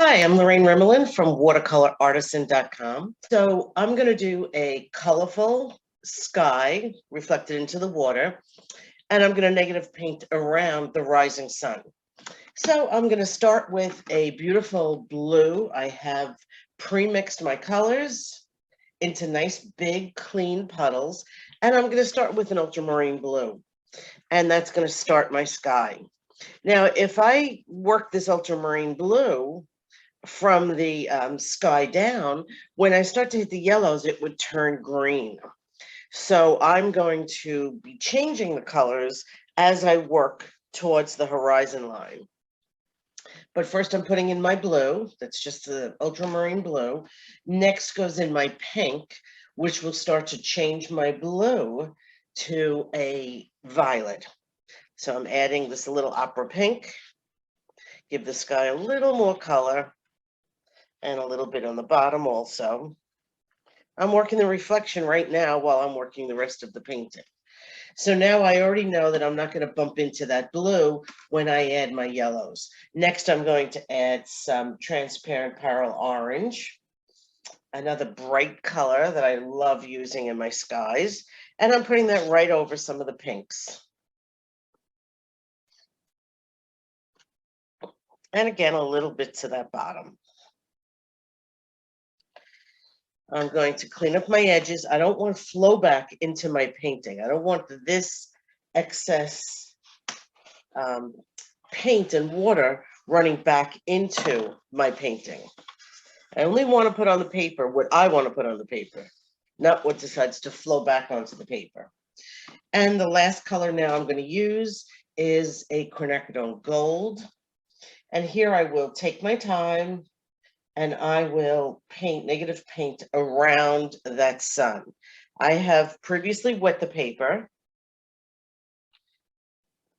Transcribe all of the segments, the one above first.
Hi, I'm Lorraine Remelin from watercolorartisan.com. So I'm going to do a colorful sky reflected into the water, and I'm going to negative paint around the rising sun. So I'm going to start with a beautiful blue. I have pre-mixed my colors into nice big clean puddles, and I'm going to start with an ultramarine blue, and that's going to start my sky. Now, if I work this ultramarine blue from the sky down, when I start to hit the yellows, it would turn green. So I'm going to be changing the colors as I work towards the horizon line. But first I'm putting in my blue, that's just the ultramarine blue. Next goes in my pink, which will start to change my blue to a violet. So I'm adding this little opera pink, give the sky a little more color, and a little bit on the bottom also. I'm working the reflection right now while I'm working the rest of the painting. So now I already know that I'm not going to bump into that blue when I add my yellows. Next, I'm going to add some transparent Pyrrol orange, another bright color that I love using in my skies, and I'm putting that right over some of the pinks. And again, a little bit to that bottom. I'm going to clean up my edges. I don't want to flow back into my painting. I don't want this excess paint and water running back into my painting. I only want to put on the paper what I want to put on the paper, not what decides to flow back onto the paper. And the last color now I'm going to use is a quinacridone gold. And here I will take my time and I will paint, negative paint around that sun. I have previously wet the paper,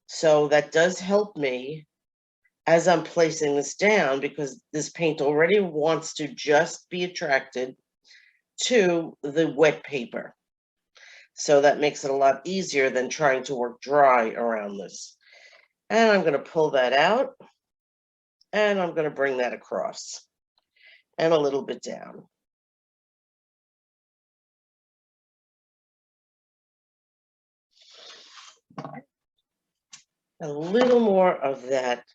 so that does help me as I'm placing this down, because this paint already wants to just be attracted to the wet paper. So that makes it a lot easier than trying to work dry around this. And I'm going to pull that out, and I'm going to bring that across and a little bit down. A little more of that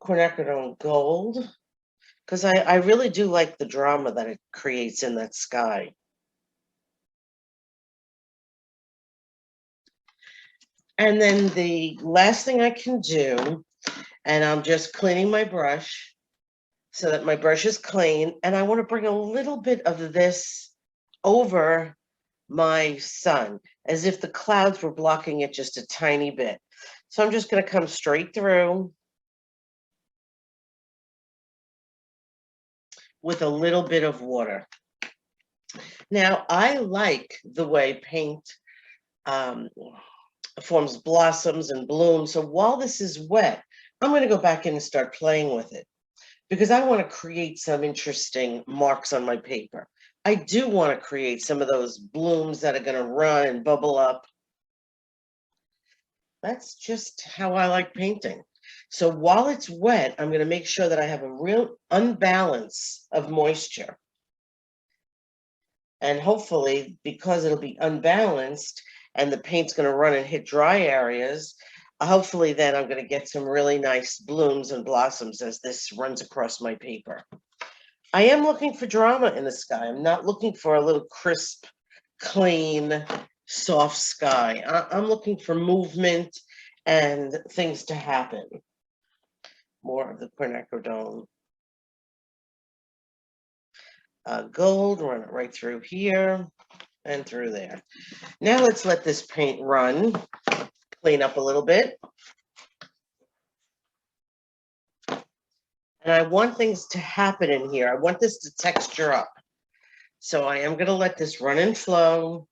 quinacridone gold, because I really do like the drama that it creates in that sky. And then the last thing I can do, and I'm just cleaning my brush so that my brush is clean, and I want to bring a little bit of this over my sun, as if the clouds were blocking it just a tiny bit. So I'm just going to come straight through with a little bit of water. Now, I like the way paint forms blossoms and blooms. So while this is wet, I'm going to go back in and start playing with it, because I want to create some interesting marks on my paper. I do want to create some of those blooms that are going to run and bubble up. That's just how I like painting. So while it's wet, I'm going to make sure that I have a real unbalance of moisture. And hopefully, because it'll be unbalanced and the paint's going to run and hit dry areas, hopefully then I'm going to get some really nice blooms and blossoms as this runs across my paper. I am looking for drama in the sky. I'm not looking for a little crisp, clean, soft sky. I'm looking for movement and things to happen. More of the quinacridone gold, run it right through here and through there. Now let's let this paint run, clean up a little bit. And I want things to happen in here. I want this to texture up. So I am going to let this run and flow.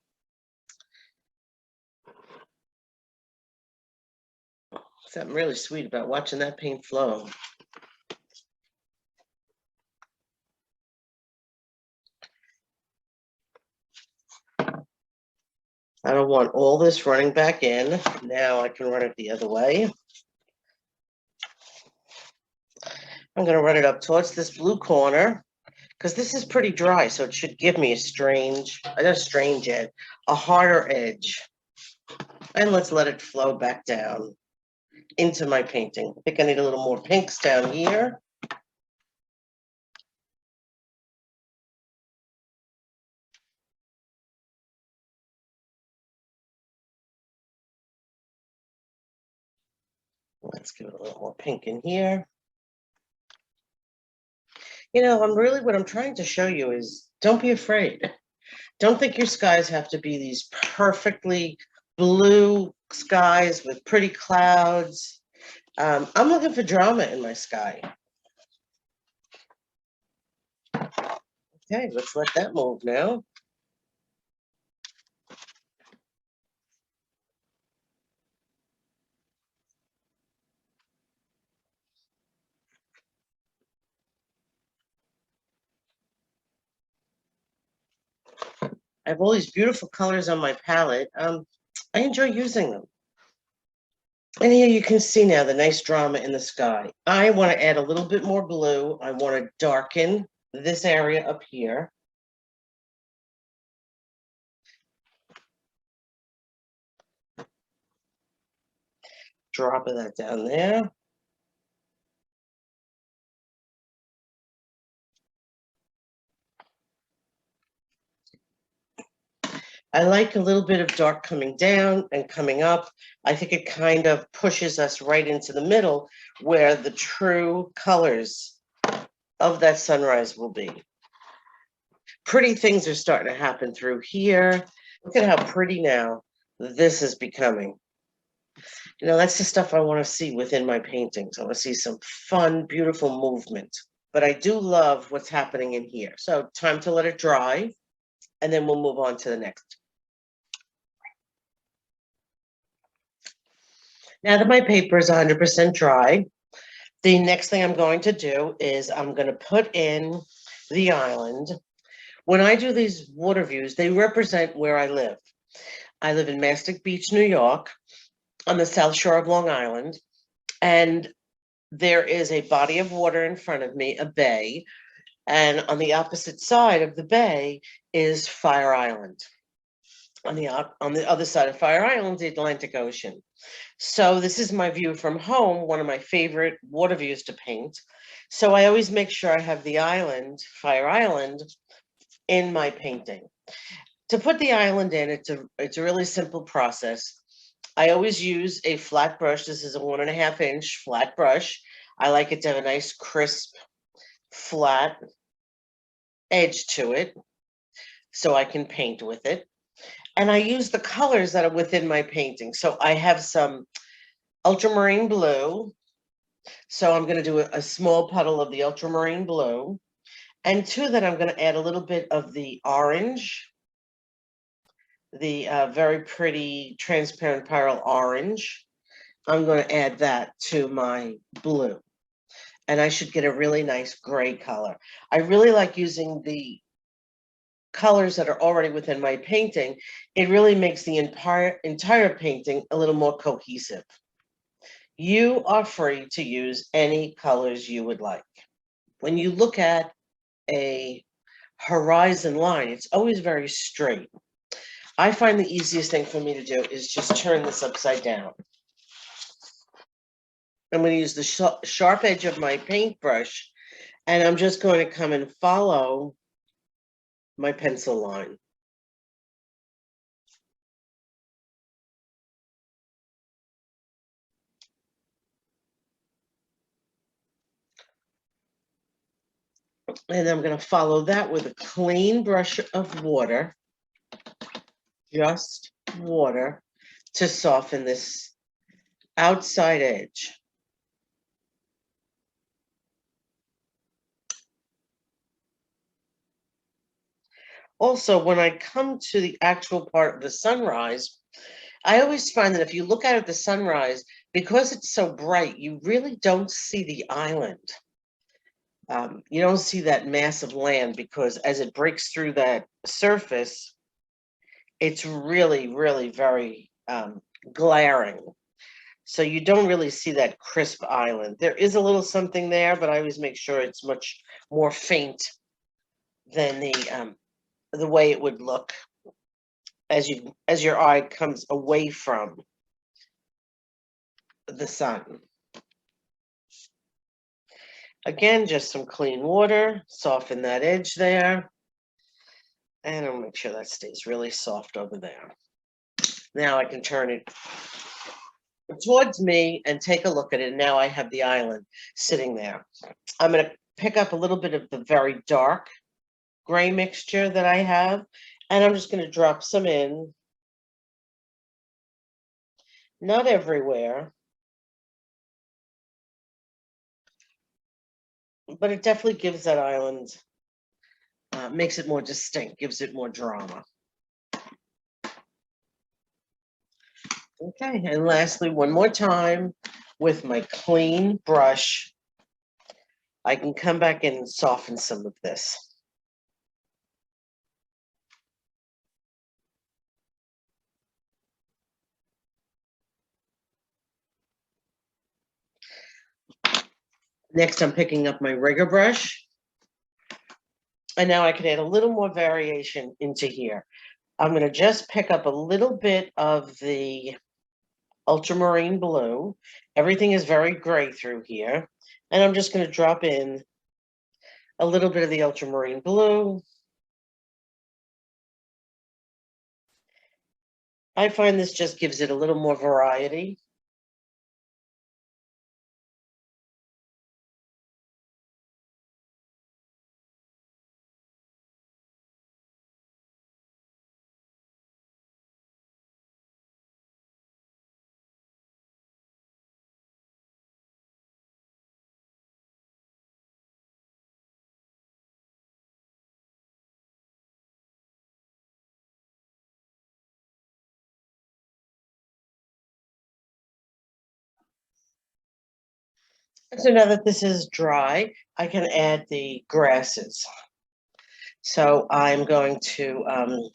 Something really sweet about watching that paint flow. I don't want all this running back in. Now I can run it the other way. I'm going to run it up towards this blue corner because this is pretty dry, so it should give me a harder edge. And let's let it flow back down into my painting. I think I need a little more pinks down here. Let's give it a little more pink in here. You know, what I'm trying to show you is don't be afraid. Don't think your skies have to be these perfectly blue skies with pretty clouds. I'm looking for drama in my sky. Okay, let's let that move now. I have all these beautiful colors on my palette. I enjoy using them. And here you can see now the nice drama in the sky. I want to add a little bit more blue. I want to darken this area up here. Drop of that down there. I like a little bit of dark coming down and coming up. I think it kind of pushes us right into the middle where the true colors of that sunrise will be. Pretty things are starting to happen through here. Look at how pretty now this is becoming. You know, that's the stuff I want to see within my paintings. I want to see some fun, beautiful movement. But I do love what's happening in here. So time to let it dry, and then we'll move on to the next. Now that my paper is 100% dry, the next thing I'm going to do is I'm going to put in the island. When I do these water views, they represent where I live. I live in Mastic Beach, New York, on the South Shore of Long Island, and there is a body of water in front of me, a bay, and on the opposite side of the bay is Fire Island. On the other side of Fire Island, the Atlantic Ocean. So this is my view from home, one of my favorite water views to paint. So I always make sure I have the island, Fire Island, in my painting. To put the island in, it's a really simple process. I always use a flat brush. This is a 1.5 inch flat brush. I like it to have a nice, crisp, flat edge to it so I can paint with it. And I use the colors that are within my painting. So I have some ultramarine blue. So I'm going to do a small puddle of the ultramarine blue. And to that, I'm going to add a little bit of the orange, the very pretty transparent Pyrrol orange. I'm going to add that to my blue. And I should get a really nice gray color. I really like using the colors that are already within my painting. It really makes the entire painting a little more cohesive. You are free to use any colors you would like. When you look at a horizon line, it's always very straight. I find the easiest thing for me to do is just turn this upside down. I'm going to use the sharp edge of my paintbrush, and I'm just going to come and follow my pencil line. And I'm going to follow that with a clean brush of water, just water, to soften this outside edge. Also, when I come to the actual part of the sunrise, I always find that if you look out at the sunrise, because it's so bright, you really don't see the island. You don't see that mass of land because as it breaks through that surface, it's really, really very glaring. So you don't really see that crisp island. There is a little something there, but I always make sure it's much more faint than the way it would look as your eye comes away from the sun. Again, just some clean water, soften that edge there. And I'll make sure that stays really soft over there. Now I can turn it towards me and take a look at it. Now I have the island sitting there. I'm going to pick up a little bit of the very dark gray mixture that I have, and I'm just going to drop some in. Not everywhere, but it definitely gives that island, makes it more distinct, gives it more drama. Okay, and lastly, one more time with my clean brush, I can come back in and soften some of this. Next, I'm picking up my rigger brush. And now I can add a little more variation into here. I'm going to just pick up a little bit of the Ultramarine Blue. Everything is very gray through here. And I'm just going to drop in a little bit of the Ultramarine Blue. I find this just gives it a little more variety. So now that this is dry, I can add the grasses. So I'm going to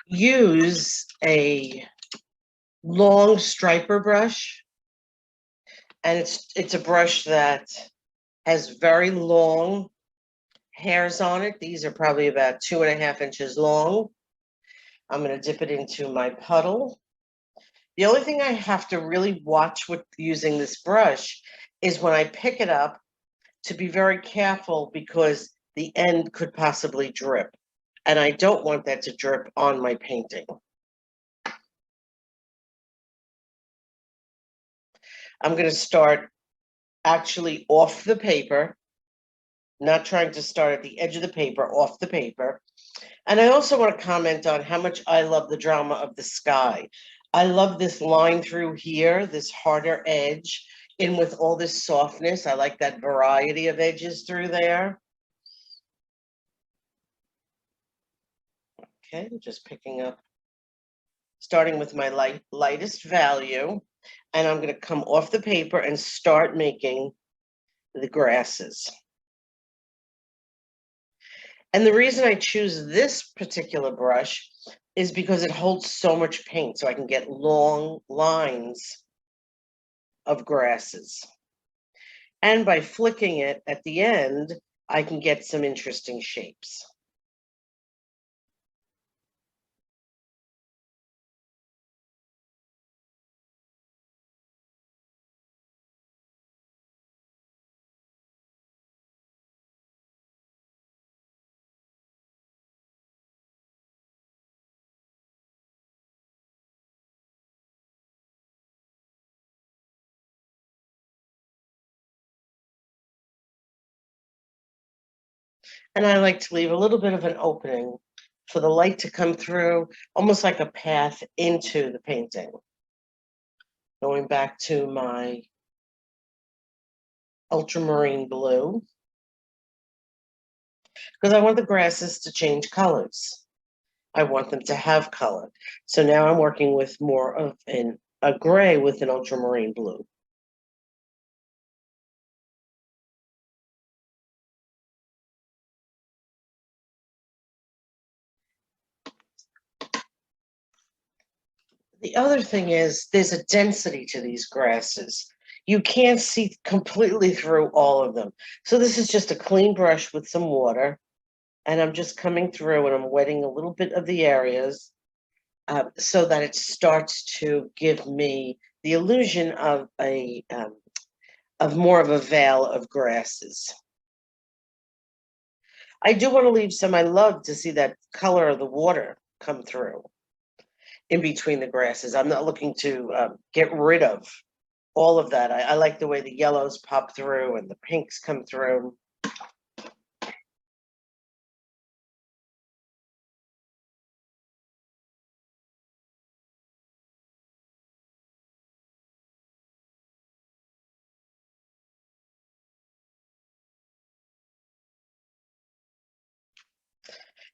use a long striper brush, and it's a brush that has very long hairs on it. These are probably about 2.5 inches long. I'm going to dip it into my puddle. The only thing I have to really watch with using this brush is when I pick it up to be very careful, because the end could possibly drip, and I don't want that to drip on my painting. I'm going to start actually off the paper, not trying to start at the edge of the paper, off the paper. And I also want to comment on how much I love the drama of the sky. I love this line through here, this harder edge, in with all this softness. I like that variety of edges through there. Okay, just picking up, starting with my lightest value, and I'm going to come off the paper and start making the grasses. And the reason I choose this particular brush is because it holds so much paint, so I can get long lines of grasses. And by flicking it at the end, I can get some interesting shapes. And I like to leave a little bit of an opening for the light to come through, almost like a path into the painting. Going back to my Ultramarine Blue, because I want the grasses to change colors. I want them to have color. So now I'm working with more of a gray with an Ultramarine Blue. The other thing is there's a density to these grasses. You can't see completely through all of them. So this is just a clean brush with some water, and I'm just coming through and I'm wetting a little bit of the areas so that it starts to give me the illusion of of more of a veil of grasses. I do want to leave some. I love to see that color of the water come through in between the grasses. I'm not looking to get rid of all of that. I like the way the yellows pop through and the pinks come through.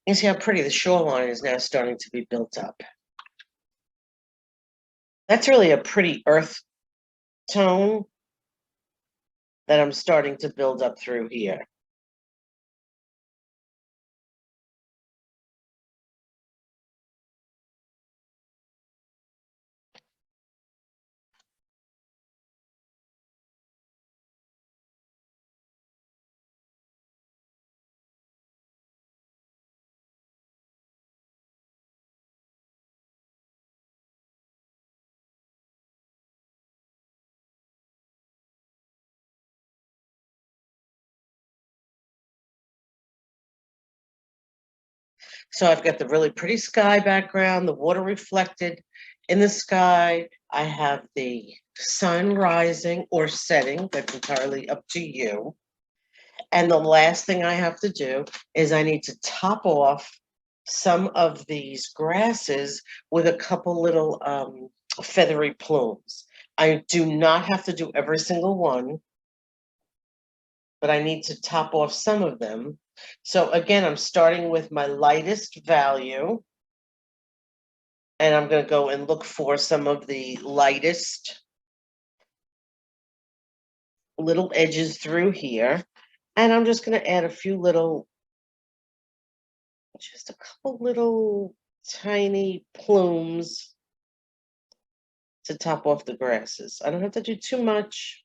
You see how pretty the shoreline is now starting to be built up. That's really a pretty earth tone that I'm starting to build up through here. So I've got the really pretty sky background, the water reflected in the sky. I have the sun rising or setting. That's entirely up to you. And the last thing I have to do is I need to top off some of these grasses with a couple little feathery plumes. I do not have to do every single one, but I need to top off some of them. So again, I'm starting with my lightest value, and I'm going to go and look for some of the lightest little edges through here. And I'm just going to add a few little, just a couple little tiny plumes to top off the grasses. I don't have to do too much.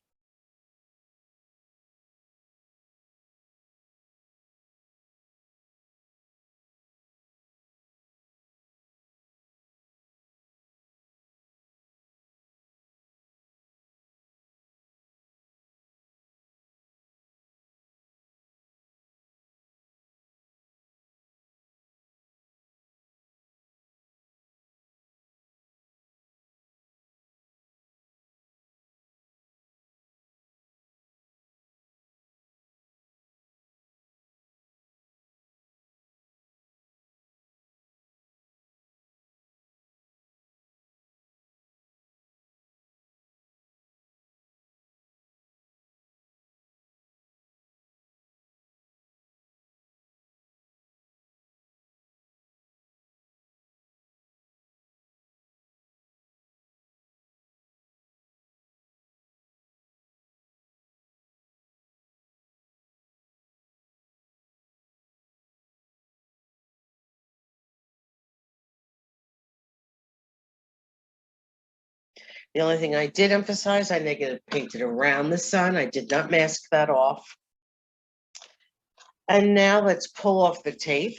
The only thing I did emphasize, I negative painted around the sun. I did not mask that off. And now let's pull off the tape.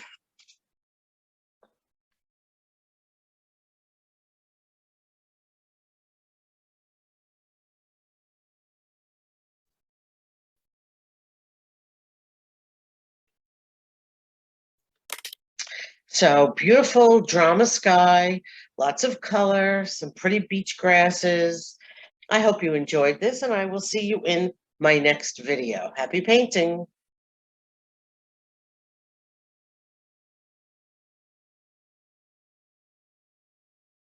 So beautiful drama sky, lots of color, some pretty beach grasses. I hope you enjoyed this, and I will see you in my next video. Happy painting.